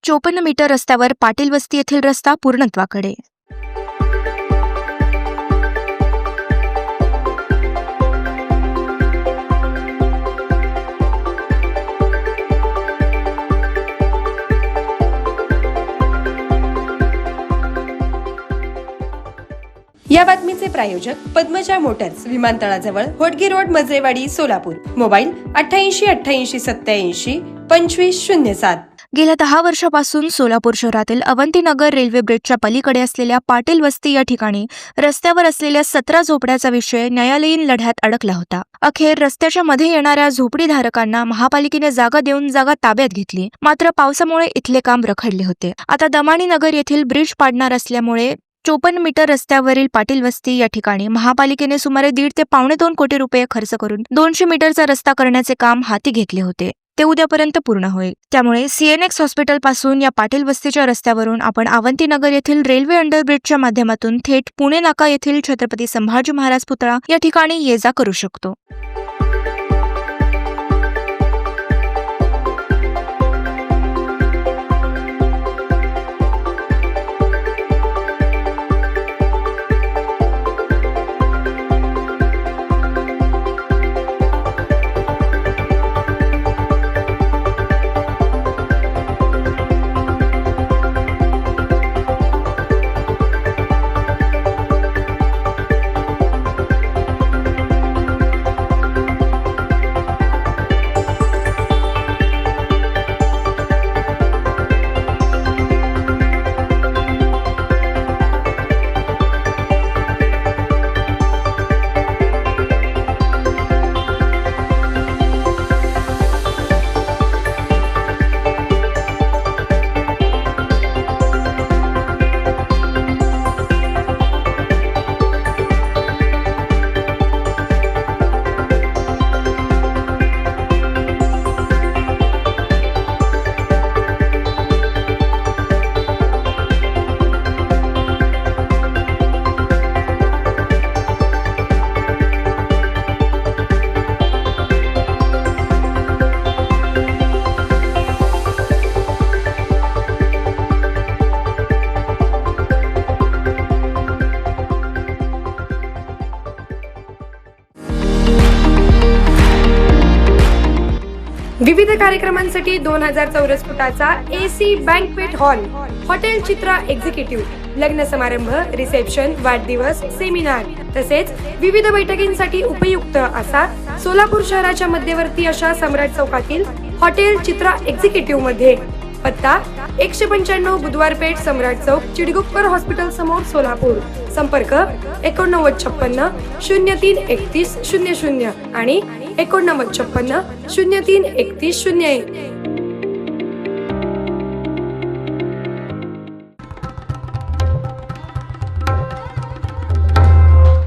54 metre रस्त्यावर पाटील वस्ती येथील रस्ता पूर्णत्वाकडे. या बातमीचे प्रायोजक पद्मजा मोटर्स, विमानतळाजवळ, होटगी रोड, मजरेवाडी, सोलापूर. मोबाईल 88 88 87 25 07. गेल्या 10 वर्षापासून सोलापूर शहरातील अवंतीनगर रेल्वे ब्रिजच्या पलीकडे असलेल्या पाटील वस्ती या ठिकाणी रस्त्यावर असलेल्या 17 झोपड्याचा विषय न्यायालयीन लढ्यात अडकला होता. अखेर रस्त्याच्या मध्ये येणाऱ्या झोपडीधारकांना महापालिकेने जागा देऊन जागा ताब्यात घेतली. मात्र पावसामुळे इथले काम रखडले होते. आता दमानी नगर येथील ब्रिज पाडणार असल्यामुळे 54 मीटर रस्त्यावरील पाटील वस्ती या ठिकाणी महापालिकेने सुमारे 1.5 ते 2.25 कोटी रुपये खर्च करून 200 मीटरचा रस्ता करण्याचे काम हाती घेतले होते. ते उद्यापर्यंत पूर्ण होईल. त्यामुळे CNX हॉस्पिटल पासून या पाटील वस्तीच्या रस्त्यावरून आपण अवंतीनगर येथील रेल्वे अंडरब्रिजच्या माध्यमातून थेट पुणे नाका येथील छत्रपती संभाजी महाराज पुतळा या ठिकाणी ये जा करू शकतो. विविध कार्यक्रमांसाठी 2000 चौरस फुटाचा AC बँक्वेट हॉल, हॉटेल चित्रा एक्झिक्युटिव्ह, लग्न समारंभ, रिसेप्शन, वाढदिवस, सेमिनार तसेच विविध बैठकींसाठी उपयुक्त असा सोलापूर शहराच्या मध्यवर्ती अशा सम्राट चौकातील हॉटेल चित्रा एक्झिक्युटिव्ह मध्ये. पत्ता 195 बुधवार पेठ, सम्राट चौक, चिडगुप्कर हॉस्पिटल समोर, सोलापूर. संपर्क 8956 03 31 00 आणि 8956 03 31 01.